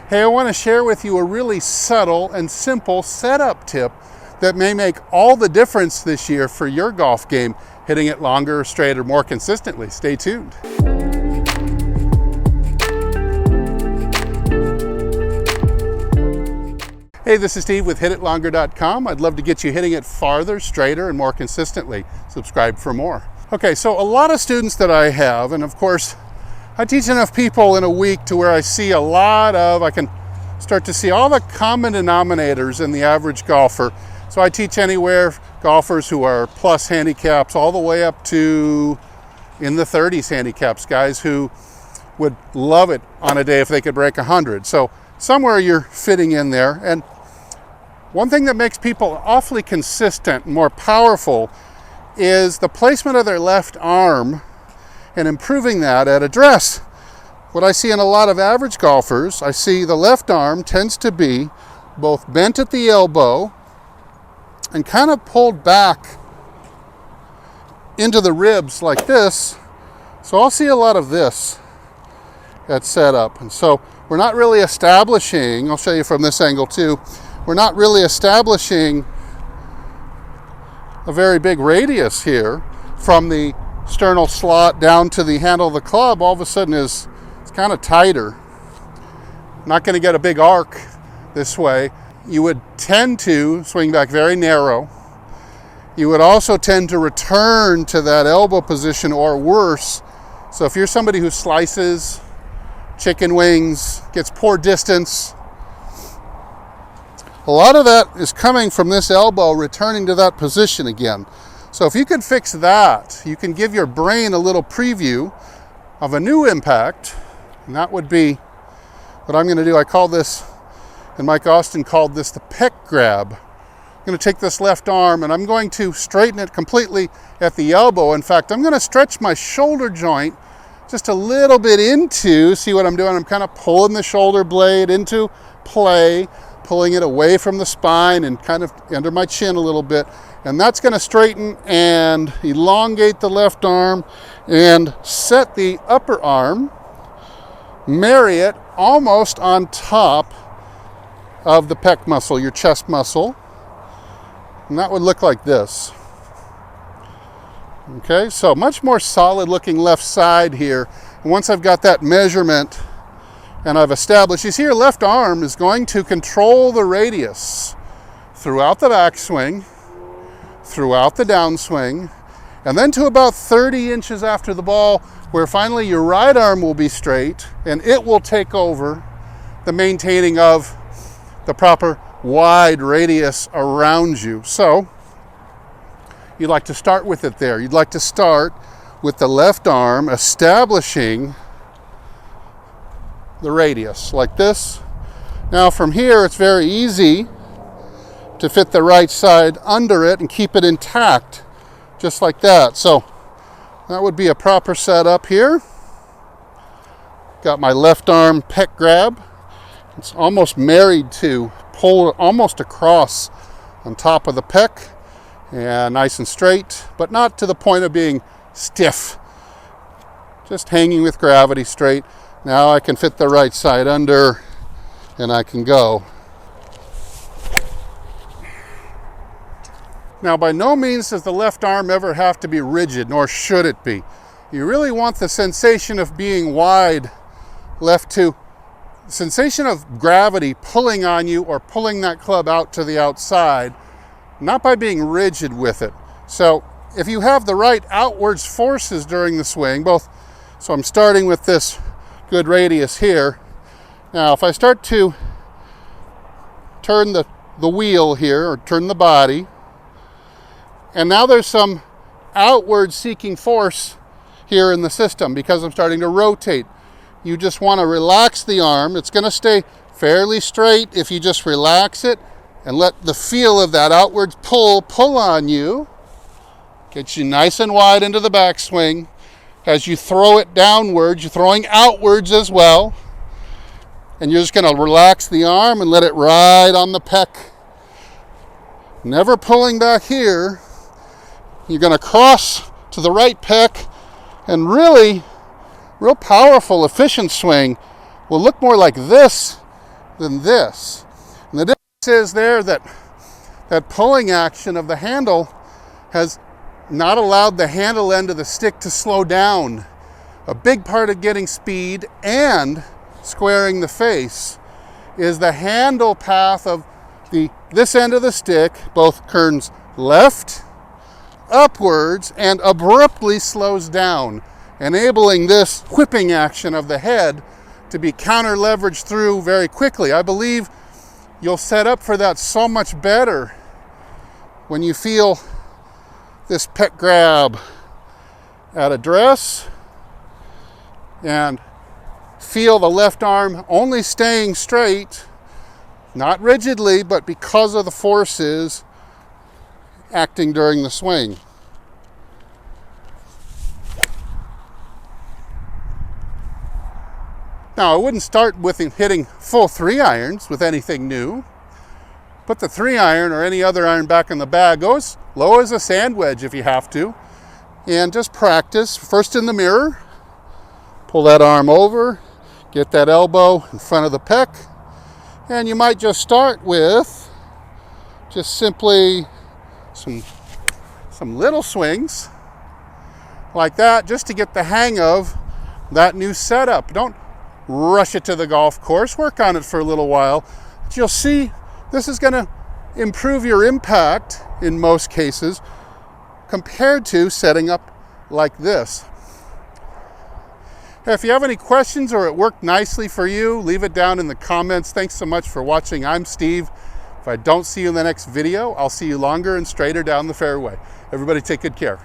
Hey, I want to share with you a really subtle and simple setup tip that may make all the difference this year for your golf game, hitting it longer, straighter, more consistently. Stay tuned. Hey, this is Steve with HitItLonger.com. I'd love to get you hitting it farther, straighter, and more consistently. Subscribe for more. Okay, so a lot of students that I have, and of course, I teach enough people in a week to where I see I can start to see all the common denominators in the average golfer. So I teach anywhere golfers who are plus handicaps all the way up to in the 30s handicaps, guys who would love it on a day if they could break 100. So somewhere you're fitting in there. And one thing that makes people awfully consistent and more powerful is the placement of their left arm and improving that at address. What I see in a lot of average golfers, I see the left arm tends to be both bent at the elbow and kind of pulled back into the ribs like this. So I'll see a lot of this at setup. And so we're not really establishing, I'll show you from this angle too, we're not really establishing a very big radius here from the sternal slot down to the handle of the club. All of a sudden it's kind of tighter. Not going to get a big arc this way. You would tend to swing back very narrow. You would also tend to return to that elbow position or worse. So if you're somebody who slices chicken wings, gets poor distance, a lot of that is coming from this elbow returning to that position again. So if you can fix that, you can give your brain a little preview of a new impact, and that would be what I'm going to do. I call this, and Mike Austin called this the pec grab. I'm going to take this left arm and I'm going to straighten it completely at the elbow. In fact, I'm going to stretch my shoulder joint just a little bit into, see what I'm doing? I'm kind of pulling the shoulder blade into play, pulling it away from the spine and kind of under my chin a little bit. And that's going to straighten and elongate the left arm and set the upper arm, marry it almost on top of the pec muscle, your chest muscle. And that would look like this. Okay, so much more solid looking left side here. And once I've got that measurement and I've established, you see your left arm is going to control the radius throughout the backswing, throughout the downswing, and then to about 30 inches after the ball, where finally your right arm will be straight and it will take over the maintaining of the proper wide radius around you. So you'd like to start with it there. You'd like to start with the left arm establishing the radius like this. Now from here it's very easy to fit the right side under it and keep it intact just like that. So that would be a proper setup here. Got my left arm pec grab. It's almost married to pull almost across on top of the pec and nice and straight, but not to the point of being stiff. Just hanging with gravity straight. Now I can fit the right side under and I can go. Now, by no means does the left arm ever have to be rigid, nor should it be. You really want the sensation of being wide left to, sensation of gravity pulling on you or pulling that club out to the outside, not by being rigid with it. So if you have the right outwards forces during the swing, so I'm starting with this good radius here. Now, if I start to turn the wheel here, or turn the body, and now there's some outward seeking force here in the system because I'm starting to rotate. You just want to relax the arm. It's going to stay fairly straight if you just relax it and let the feel of that outward pull on you. Get you nice and wide into the backswing. As you throw it downwards, you're throwing outwards as well. And you're just going to relax the arm and let it ride on the pec. Never pulling back here. You're going to cross to the right pec, and real powerful, efficient swing will look more like this than this. And the difference is there that that pulling action of the handle has not allowed the handle end of the stick to slow down. A big part of getting speed and squaring the face is the handle path of this end of the stick both turns left, upwards, and abruptly slows down, enabling this whipping action of the head to be counter leveraged through very quickly. I believe you'll set up for that so much better when you feel this pec grab at address and feel the left arm only staying straight, not rigidly, but because of the forces acting during the swing. Now, I wouldn't start with hitting full 3 irons with anything new. Put the 3 iron or any other iron back in the bag. Go as low as a sand wedge if you have to. And just practice. First in the mirror. Pull that arm over. Get that elbow in front of the pec. And you might just start with just simply some little swings like that, just to get the hang of that new setup. Don't rush it to the golf course. Work on it for a little while. But you'll see this is going to improve your impact in most cases compared to setting up like this. If you have any questions or it worked nicely for you, leave it down in the comments. Thanks so much for watching. I'm Steve. If I don't see you in the next video, I'll see you longer and straighter down the fairway. Everybody take good care.